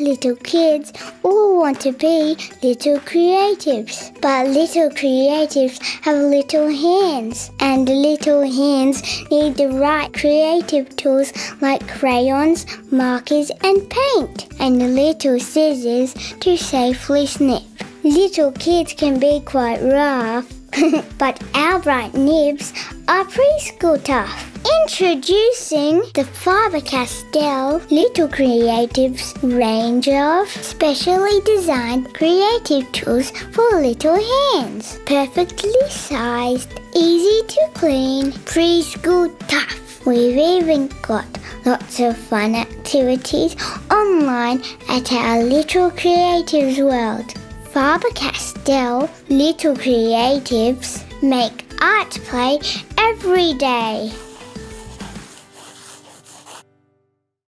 little kids all want to be little creatives. But little creatives have little hands, and little hands need the right creative tools like crayons, markers and paint, and little scissors to safely snip. Little kids can be quite rough, but our bright nibs are preschool tough. Introducing the Faber-Castell Little Creatives range of specially designed creative tools for little hands. Perfectly sized, easy to clean, preschool tough. We've even got lots of fun activities online at our Little Creatives World. Faber-Castell Little Creatives make art play every day.